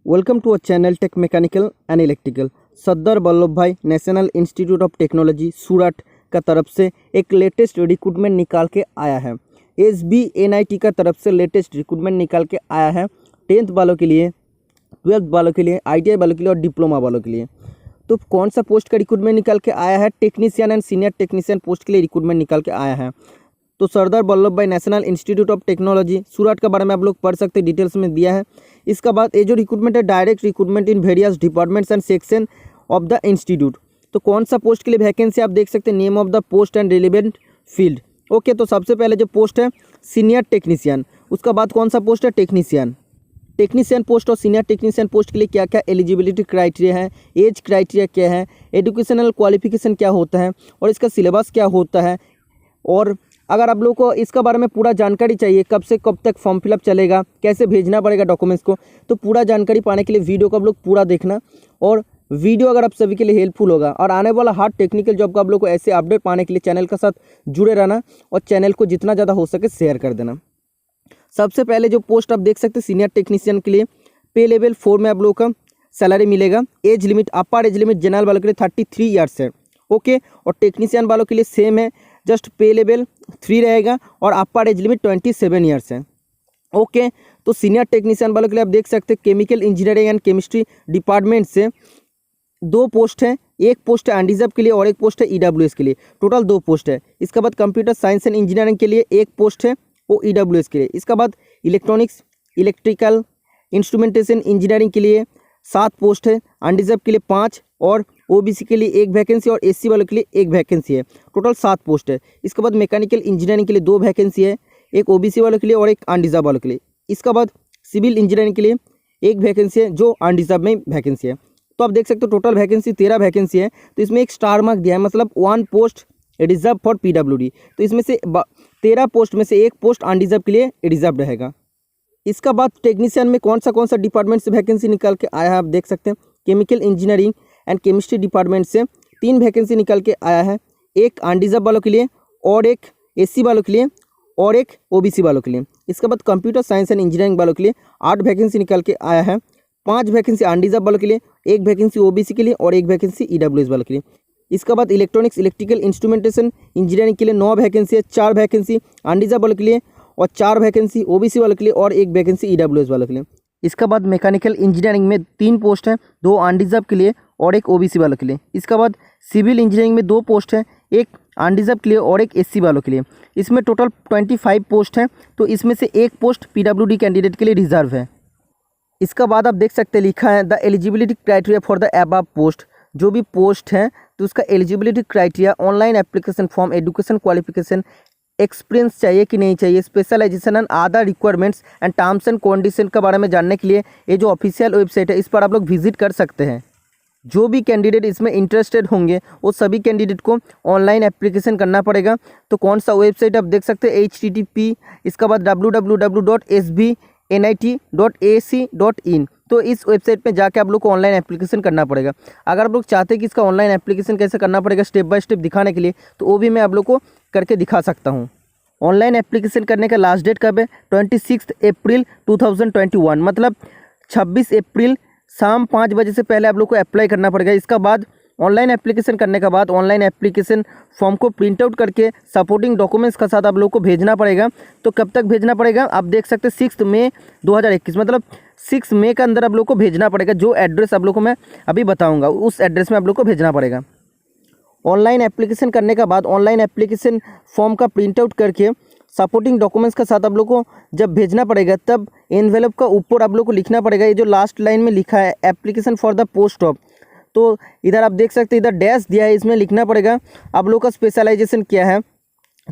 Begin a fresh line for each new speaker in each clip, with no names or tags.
Welcome to a channel tech mechanical and electrical. Sardar Vallabh Bhai national institute of technology Surat का तरफ से एक लेटेस्ट रिक्रूटमेंट निकाल के आया है। SBNIT का तरफ से लेटेस्ट रिक्रूटमेंट निकाल के आया है 10th वालों के लिए, 12th वालों के लिए, ITI वालों के लिए और डिप्लोमा वालों के लिए। तो कौन सा पोस्ट का रिक्रूटमेंट निकाल के आया है? Technician and senior technician post के लिए रिक्रूटमेंट निकाल के आया है। तो सरदार Vallabh Bhai national institute of technology सूरत के बारे में आप लोग पढ़ सकते, डिटेल्स में दिया है। इसका बाद ये जो रिक्रूटमेंट है direct recruitment in various departments and section of the institute. तो कौन सा पोस्ट के लिए वैकेंसी आप देख सकते हैं, name of the post and relevant field. Okay, तो सबसे पहले जो पोस्ट है सीनियर टेक्नीशियन, उसका बाद कौन सा पोस्ट है टेक्नीशियन पोस्ट और सीनियर टेक्नीशियन पोस्ट के लिए क्या क्या एलिजिबिलिटी क्राइटेरिया है, एज क्राइटेरिया क्या है, एजुकेशनल क्वालिफिकेशन क्या होता है और इसका सिलेबस क्या होता है। और अगर आप लोग को इसका बारे में पूरा जानकारी चाहिए, कब से कब तक फॉर्म फिलअप चलेगा, कैसे भेजना पड़ेगा डॉक्यूमेंट्स को, तो पूरा जानकारी पाने के लिए वीडियो को आप लोग पूरा देखना। और वीडियो अगर आप सभी के लिए हेल्पफुल होगा और आने वाला हार्ड टेक्निकल जॉब का आप लोग को ऐसे अपडेट पाने के लिए चैनल के साथ जुड़े रहना और चैनल को जितना ज़्यादा हो सके शेयर कर देना। सबसे पहले जो पोस्ट आप देख सकते हैं सीनियर टेक्नीशियन के लिए, पे लेवल 4 में आप लोग का सैलरी मिलेगा। एज लिमिट, अपर एज लिमिट जनरल वालों के लिए 33 ईयर्स है। ओके, और टेक्नीशियन वालों के लिए सेम है, जस्ट पे लेवल 3 रहेगा और अपर एज लिमिट 27 ईयर्स है। ओके, तो सीनियर टेक्नीशियन वालों के लिए आप देख सकते हैं chemical engineering and chemistry department से 2 पोस्ट हैं, एक पोस्ट है अनरिजर्व के लिए और एक पोस्ट है EWS के लिए, टोटल 2 पोस्ट है। इसके बाद कंप्यूटर साइंस एंड इंजीनियरिंग के लिए एक पोस्ट है वो EWS के लिए। इसके बाद इलेक्ट्रॉनिक्स इलेक्ट्रिकल इंस्ट्रूमेंटेशन इंजीनियरिंग के लिए 7 पोस्ट है, अनरिजर्व के लिए 5 और OBC के लिए 1 वैकेंसी और SC वालों के लिए 1 वैकेंसी है, टोटल 7 पोस्ट है। इसके बाद मैकेनिकल इंजीनियरिंग के लिए 2 वैकेंसी है, एक OBC वालों के लिए और एक अनरिजर्व वालों के लिए। इसके बाद सिविल इंजीनियरिंग के लिए 1 वैकेंसी है जो अनरिजर्व में वैकेंसी है। तो आप देख सकते हो टोटल वैकेंसी 13 वैकेंसी है। तो इसमें एक स्टार मार्क दिया है, मतलब 1 पोस्ट रिजर्व फॉर PWD। तो इसमें से 13 पोस्ट में से 1 पोस्ट अनरिजर्व के लिए रिजर्व रहेगा। इसका बाद टेक्नीशियन में कौन सा डिपार्टमेंट से वैकेंसी निकाल के आया है आप देख सकते हैं। Chemical engineering and chemistry department से 3 वैकेंसी निकल के आया है, एक अनरिजर्व वालों के लिए और एक SC वालों के लिए और एक OBC वालों के लिए। इसके बाद कंप्यूटर साइंस एंड इंजीनियरिंग वालों के लिए 8 वैकेंसी निकल के आया है, 5 वैकेंसी अनरिजर्व वालों के लिए, 1 वैकेंसी OBC के लिए और 1 वैकेंसी EWS वालों के लिए। इसके बाद इलेक्ट्रॉनिक्स इलेक्ट्रिकल इंस्ट्रूमेंटेशन इंजीनियरिंग के लिए 9 वैकेंसी है, 4 वैकेंसी अनरिजर्व वालों के लिए और 4 वैकेंसी OBC वालों के लिए और 1 वैकेंसी EWS वालों के लिए। इसके बाद मैकेनिकल इंजीनियरिंग में 3 पोस्ट हैं, 2 अनरिजर्व के लिए और एक OBC वालों के लिए। इसके बाद सिविल इंजीनियरिंग में 2 पोस्ट हैं, एक अनरिजर्व के लिए और एक SC वालों के लिए। इसमें टोटल 25 पोस्ट हैं, तो इसमें से 1 पोस्ट PWD कैंडिडेट के लिए रिजर्व है। इसका बाद आप देख सकते हैं लिखा है the eligibility criteria for the above post. जो भी पोस्ट है तो उसका eligibility criteria, online application form, education qualification, experience चाहिए कि नहीं चाहिए, specialisation and other requirements and terms and condition के बारे में जानने के लिए ये जो ऑफिशियल वेबसाइट है इस पर आप लोग विजिट कर सकते हैं। जो भी कैंडिडेट इसमें इंटरेस्टेड होंगे वो सभी कैंडिडेट को ऑनलाइन एप्लीकेशन करना पड़ेगा। तो कौन सा वेबसाइट आप देख सकते हैं, HTTP, इसके बाद www.sbnit.ac.in। तो इस वेबसाइट पे जाके आप लोग को ऑनलाइन एप्लीकेशन करना पड़ेगा। अगर आप लोग चाहते हैं कि इसका ऑनलाइन एप्लीकेशन कैसे करना पड़ेगा स्टेप बाय स्टेप दिखाने के लिए, तो वो भी मैं आप लोग को करके दिखा सकता हूँ। ऑनलाइन एप्लीकेशन करने का लास्ट डेट कब है? 26 अप्रैल 2021, मतलब 26 अप्रैल शाम 5 बजे से पहले आप लोग को अप्लाई करना पड़ेगा। इसका बाद ऑनलाइन एप्लीकेशन करने के बाद ऑनलाइन एप्लीकेशन फॉर्म को प्रिंट आउट करके सपोर्टिंग डॉक्यूमेंट्स के साथ आप लोग को भेजना पड़ेगा। तो कब तक भेजना पड़ेगा आप देख सकते हैं, 6 मई 2021, मतलब 6 मई के अंदर आप लोग को भेजना पड़ेगा। जो एड्रेस आप लोग को मैं अभी बताऊँगा उस एड्रेस में आप लोग को भेजना पड़ेगा। ऑनलाइन एप्लीकेशन करने के बाद ऑनलाइन एप्लीकेशन फॉर्म का प्रिंट आउट करके सपोर्टिंग डॉक्यूमेंट्स के साथ आप लोग को जब भेजना पड़ेगा, तब एनवेलप का ऊपर आप लोग को लिखना पड़ेगा, ये जो लास्ट लाइन में लिखा है application for the post of. तो इधर आप देख सकते हैं इधर डैश दिया है, इसमें लिखना पड़ेगा आप लोग का स्पेशलाइजेशन क्या है,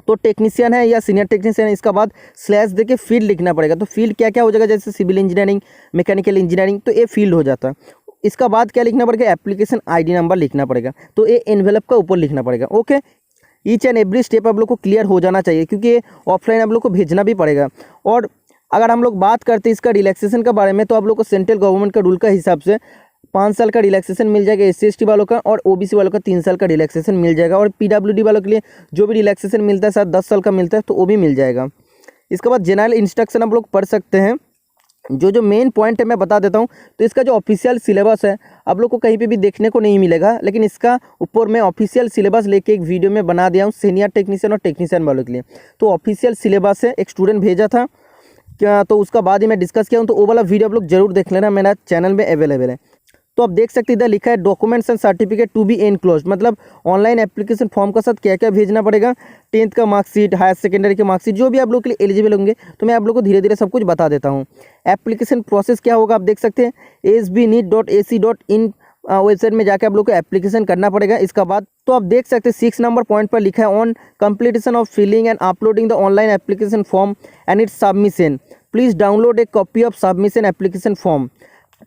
तो टेक्नीशियन है या सीनियर टेक्नीशियन है। इसका बाद स्लैश देके फील्ड लिखना पड़ेगा। तो फील्ड क्या क्या हो जाएगा, जैसे सिविल इंजीनियरिंग, मैकेनिकल इंजीनियरिंग, तो ये फील्ड हो जाता है। इसका बाद क्या लिखना पड़ेगा, एप्लीकेशन ID नंबर लिखना पड़ेगा। तो ये एनवेलप का ऊपर लिखना पड़ेगा। Okay, each and every step आप लोग को क्लियर हो जाना चाहिए, क्योंकि ये ऑफलाइन आप लोग को भेजना भी पड़ेगा। और अगर हम लोग बात करते हैं इसका रिलैक्सेशन के बारे में, तो आप लोग को सेंट्रल गवर्नमेंट का रूल का हिसाब से 5 साल का रिलैक्सेशन मिल जाएगा SC ST वालों का, और OBC वालों का 3 साल का रिलैक्सेशन मिल जाएगा। और PWD वालों के लिए जो भी रिलैक्सेशन मिलता है शायद 10 साल का मिलता है, तो वो भी मिल जाएगा। इसके बाद जनरल इंस्ट्रक्शन आप लोग पढ़ सकते हैं। जो मेन पॉइंट है मैं बता देता हूँ। तो इसका जो ऑफिशियल सिलेबस है आप लोग को कहीं पे भी देखने को नहीं मिलेगा, लेकिन इसका ऊपर मैं ऑफिशियल सिलेबस लेके एक वीडियो में बना दिया हूँ सीनियर टेक्नीशियन और टेक्नीशियन वालों के लिए। तो ऑफिशियल सिलेबस है, एक स्टूडेंट भेजा था क्या, तो उसका बाद ही मैं डिस्कस किया हूँ। तो वो वाला वीडियो आप लोग जरूर देख लेना, मेरा चैनल में अवेलेबल है। तो आप देख सकते इधर लिखा है documents and certificate to be enclose, मतलब ऑनलाइन एप्लीकेशन फॉर्म का साथ क्या क्या भेजना पड़ेगा, 10th का मार्कशीट, हायर सेकेंडरी के मार्कशीट, जो भी आप लोग के लिए एलिजिबल होंगे। तो मैं आप लोग को धीरे धीरे सब कुछ बता देता हूँ। एप्लीकेशन प्रोसेस क्या होगा आप देख सकते हैं, sbneet.ac.in वेबसाइट में जाकर आप लोग को एप्लीकेशन करना पड़ेगा। इसका बाद तो आप देख सकते हैं 6 नंबर पॉइंट पर लिखा है on completion of filling and uploading the online application form and its submission please download a copy of submission application form.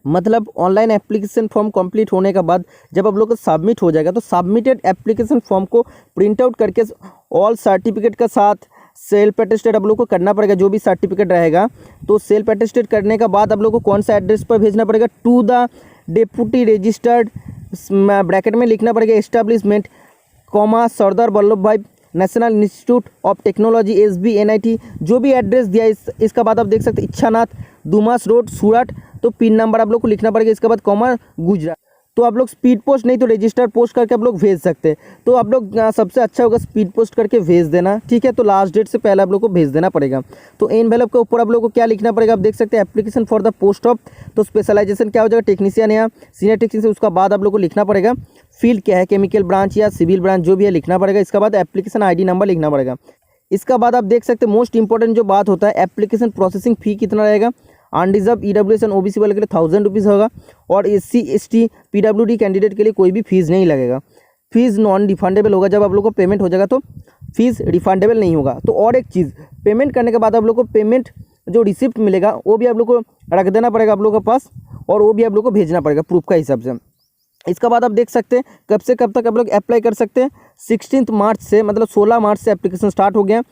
मतलब ऑनलाइन एप्लीकेशन फॉर्म कंप्लीट होने के बाद जब आप लोग का सबमिट हो जाएगा तो सबमिटेड एप्लीकेशन फॉर्म को प्रिंट आउट करके ऑल सर्टिफिकेट के साथ सेल्फ अटेस्टेड आप लोग को करना पड़ेगा, जो भी सर्टिफिकेट रहेगा। तो सेल्फ अटेस्टेड करने के बाद आप लोग को कौन सा एड्रेस पर भेजना पड़ेगा, to the deputy registered, bracket में लिखना पड़ेगा establishment comma Sardar Vallabh Bhai national institute of technology SBNIT, जो भी एड्रेस दिया इसका बाद आप देख सकते इच्छानाथ दुमास रोड सूरत। तो पिन नंबर आप लोग को लिखना पड़ेगा, इसके बाद कॉमा गुजरात। तो आप लोग स्पीड पोस्ट नहीं तो रजिस्टर पोस्ट करके आप लोग भेज सकते हैं। तो आप लोग सबसे अच्छा होगा स्पीड पोस्ट करके भेज देना, ठीक है। तो लास्ट डेट से पहले आप लोग को भेज देना पड़ेगा। तो एनवेलप के ऊपर आप लोग को क्या लिखना पड़ेगा आप देख सकते हैं application for the post of, तो स्पेशलाइजेशन क्या हो जाएगा टेक्नीशियन या सीनियर टेक्नीशियन। उसका बाद आप लोग को लिखना पड़ेगा फील्ड क्या है, केमिकल ब्रांच या सिविल ब्रांच, जो भी है लिखना पड़ेगा। इसके बाद एप्लीकेशन ID नंबर लिखना पड़ेगा। इसका बाद आप देख सकते हैं मोस्ट इंपॉर्टेंट जो बात होता है एप्लीकेशन प्रोसेसिंग फ़ी कितना रहेगा। अनरिजर्व EWS एंड OBC वाले के लिए 1000 रुपीज़ होगा, और SC ST PWD कैंडिडेट के लिए कोई भी फीस नहीं लगेगा। फीस नॉन रिफंडेबल होगा, जब आप लोग को पेमेंट हो जाएगा तो फीस रिफंडेबल नहीं होगा। तो और एक चीज़, पेमेंट करने के बाद आप लोग को पेमेंट जो रिसिप्ट मिलेगा वो भी आप लोग को रख देना पड़ेगा आप लोग के पास, और वो भी आप लोग को भेजना पड़ेगा प्रूफ का हिसाब से। इसका बाद आप देख सकते हैं कब से कब तक आप लोग अप्लाई कर सकते हैं, 16 मार्च से, मतलब 16 मार्च से एप्लीकेशन स्टार्ट हो गया,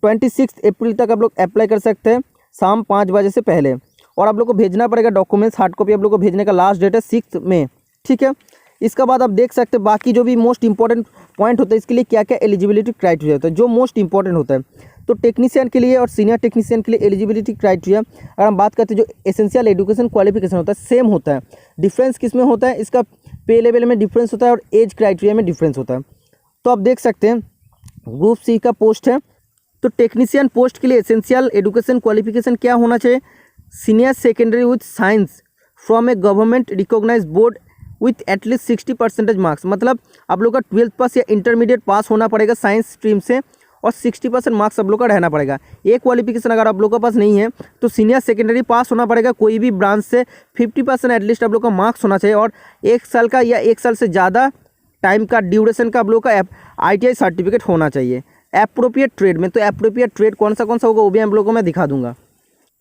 26 अप्रैल तक आप लोग अप्लाई कर सकते हैं शाम 5 बजे से पहले। और आप लोग को भेजना पड़ेगा डॉक्यूमेंट्स, हार्ड कॉपी आप लोग को भेजने का लास्ट डेट है 6 मई, ठीक है। इसका बाद आप देख सकते हैं बाकी जो भी मोस्ट इंपॉर्टेंट पॉइंट होता है इसके लिए क्या क्या एलिजिबिलिटी क्राइटेरिया होता है, जो मोस्ट इंपॉर्टेंट होता है। तो टेक्नीशियन के लिए और सीनियर टेक्नीशियन के लिए एलिजिबिलिटी क्राइटेरिया अगर हम बात करते हैं, जो एसेंशियल एजुकेशन क्वालिफिकेशन होता है सेम होता है। डिफरेंस किस में होता है, इसका पे लेवल में डिफरेंस होता है और एज क्राइटेरिया में डिफरेंस होता है। तो आप देख सकते हैं ग्रुप C का पोस्ट है। तो टेक्नीशियन पोस्ट के लिए एसेंशियल एजुकेशन क्वालिफिकेशन क्या होना चाहिए, senior secondary with science from a government recognise board with at least 60% marks. मतलब आप लोग का 12th पास या इंटरमीडिएट पास होना पड़ेगा साइंस स्ट्रीम से, और 60% मार्क्स आप लोग का रहना पड़ेगा। ये क्वालिफिकेशन अगर आप लोग के पास नहीं है तो सीनियर सेकेंडरी पास होना पड़ेगा कोई भी ब्रांच से, 50% एटलीस्ट आप लोग का मार्क्स होना चाहिए, और 1 साल का या 1 साल से ज़्यादा टाइम का ड्यूरेशन का आप लोग का ITI सर्टिफिकेट होना चाहिए। एप्रोप्रिएट ट्रेड में, तो एप्रोप्रिएट ट्रेड कौन सा होगा वो भी हम लोग को मैं दिखा दूंगा।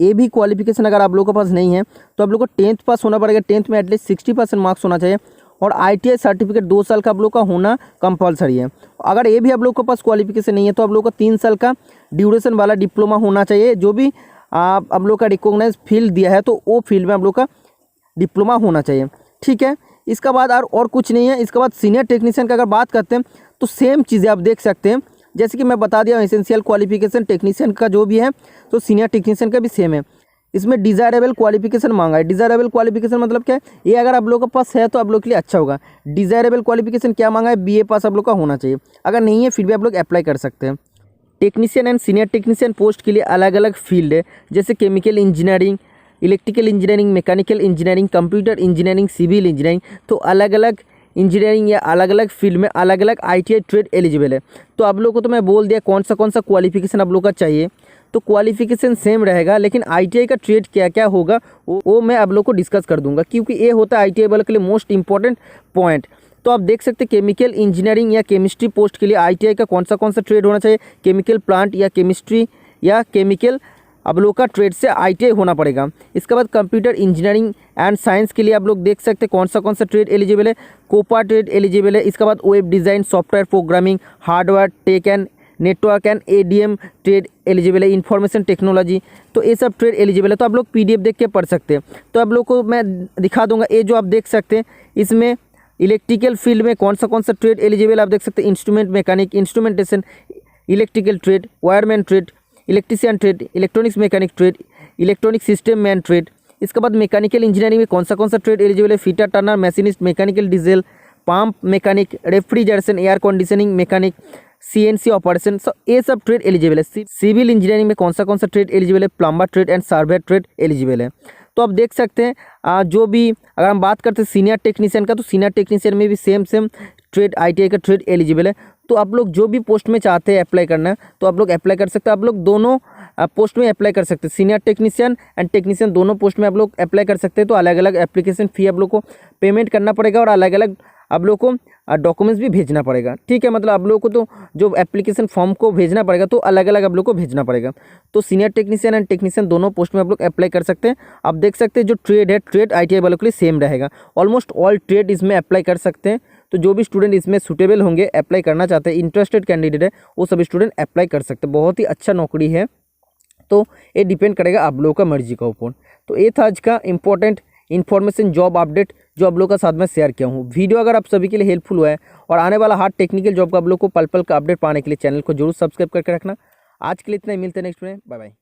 ये भी क्वालिफिकेशन अगर आप लोगों के पास नहीं है तो आप लोग को 10th पास होना पड़ेगा, 10th में एटलीस्ट 60% मार्क्स होना चाहिए, और ITI सर्टिफिकेट 2 साल का आप लोग का होना कंपलसरी है। अगर ये भी आप लोग के पास क्वालिफिकेशन नहीं है तो आप लोग को 3 साल का ड्यूरेशन वाला डिप्लोमा होना चाहिए, जो भी आप लोग का रिकॉग्नाइज फील्ड दिया है तो वो फील्ड में आप लोग का डिप्लोमा होना चाहिए, ठीक है। इसका बाद और कुछ नहीं है। इसके बाद सीनियर टेक्नीशियन का अगर बात करते हैं तो सेम चीज़ें आप देख सकते हैं, जैसे कि मैं बता दिया एसेंशियल क्वालिफिकेशन टेक्नीशियन का जो भी है तो सीनियर टेक्नीशियन का भी सेम है। इसमें डिज़ायरेबल क्वालिफिकेशन मांगा है। डिज़ायरेबल क्वालिफिकेशन मतलब क्या है, ये अगर आप लोगों के पास है तो आप लोग के लिए अच्छा होगा। डिज़ायरेबल क्वालिफिकेशन क्या मांगा है, BA पास आप लोग का होना चाहिए, अगर नहीं है फिर भी आप लोग अप्लाई कर सकते हैं। Technician and senior technician post के लिए अलग अलग फील्ड है, जैसे chemical engineering, electrical engineering, mechanical engineering, computer engineering, civil engineering. तो अलग अलग इंजीनियरिंग या अलग अलग फील्ड में अलग अलग ITI ट्रेड एलिजिबल है। तो आप लोग को तो मैं बोल दिया कौन सा क्वालिफिकेशन आप लोग का चाहिए, तो क्वालिफिकेशन सेम रहेगा, लेकिन ITI का ट्रेड क्या क्या होगा वो मैं आप लोग को डिस्कस कर दूंगा, क्योंकि ये होता है ITI वालों के लिए मोस्ट इंपॉर्टेंट पॉइंट। तो आप देख सकते हैं केमिकल इंजीनियरिंग या केमिस्ट्री पोस्ट के लिए ITI का कौन सा ट्रेड होना चाहिए, केमिकल प्लांट या केमिस्ट्री या केमिकल आप लोग का ट्रेड से ITI होना पड़ेगा। इसके बाद कंप्यूटर इंजीनियरिंग एंड साइंस के लिए आप लोग देख सकते हैं कौन सा ट्रेड एलिजिबल है, कोपा ट्रेड एलिजिबल है। इसके बाद web design, software programming, hardware, tech and network and ADM trade eligible है, इंफॉर्मेशन टेक्नोलॉजी। तो ये सब ट्रेड एलिजिबल है। तो आप लोग PDF देख के पढ़ सकते हैं। तो आप लोग को मैं दिखा दूंगा, ये जो आप देख सकते हैं इसमें इलेक्ट्रिकल फील्ड में कौन सा ट्रेड एलिजिबल आप देख सकते हैं, instrument mechanic, instrumentation, electrical trade, wireman trade, electrician trade, electronics mechanic trade, electronic system man trade. इसके बाद मैकेनिकल इंजीनियरिंग में कौन सा ट्रेड एलिजिबल है? Fitter, Turner, machinist, mechanical diesel pump mechanic, refrigeration, air conditioning mechanic, CNC operation, ये सब trade eligible है। Civil engineering में कौन सा ट्रेड एलिजिबल है? Plumber trade and surveyor trade eligible है। तो आप देख सकते हैं जो भी अगर हम बात करते हैं सीनियर टेक्नीशियन का, तो सीनियर टेक्नीशियन में भी सेम ट्रेड ITI का ट्रेड एलिजिबल है। तो आप लोग जो भी पोस्ट में चाहते हैं अप्लाई करना, तो आप लोग अप्लाई कर सकते हैं। आप लोग दोनों पोस्ट में अप्लाई कर सकते हैं, सीनियर टेक्नीशियन एंड टेक्नीशियन दोनों पोस्ट में आप लोग अप्लाई कर सकते हैं। तो अलग अलग एप्लीकेशन फ़ी आप लोग को पेमेंट करना पड़ेगा और अलग अलग आप लोग को डॉक्यूमेंट्स भी भेजना पड़ेगा, ठीक है। मतलब आप लोगों को तो जो एप्लीकेशन फॉर्म को भेजना पड़ेगा, तो अलग अलग आप लोग को भेजना पड़ेगा। तो सीनियर टेक्नीशियन एंड टेक्नीशियन दोनों पोस्ट में आप लोग अप्लाई कर सकते हैं। आप देख सकते हैं जो ट्रेड है, ट्रेड ITI वालों के लिए सेम रहेगा। ऑलमोस्ट ऑल ट्रेड इसमें अप्लाई कर सकते हैं। तो जो भी स्टूडेंट इसमें सूटेबल होंगे, अप्लाई करना चाहते हैं, इंटरेस्टेड कैंडिडेट है, वो सभी स्टूडेंट अप्लाई कर सकते हैं। बहुत ही अच्छा नौकरी है, तो ये डिपेंड करेगा आप लोगों का मर्जी का ऊपर। तो ये था आज का इंपॉर्टेंट इन्फॉर्मेशन जॉब अपडेट जो आप लोगों का साथ में शेयर किया हूँ। वीडियो अगर आप सभी के लिए हेल्पफुल हुआ है और आने वाला हार्ड टेक्निकल जॉब का आप लोग को पल पल का अपडेट पाने के लिए चैनल को जरूर सब्सक्राइब करके रखना। आज के लिए इतना ही, मिलते हैं नेक्स्ट में, बाय बाय।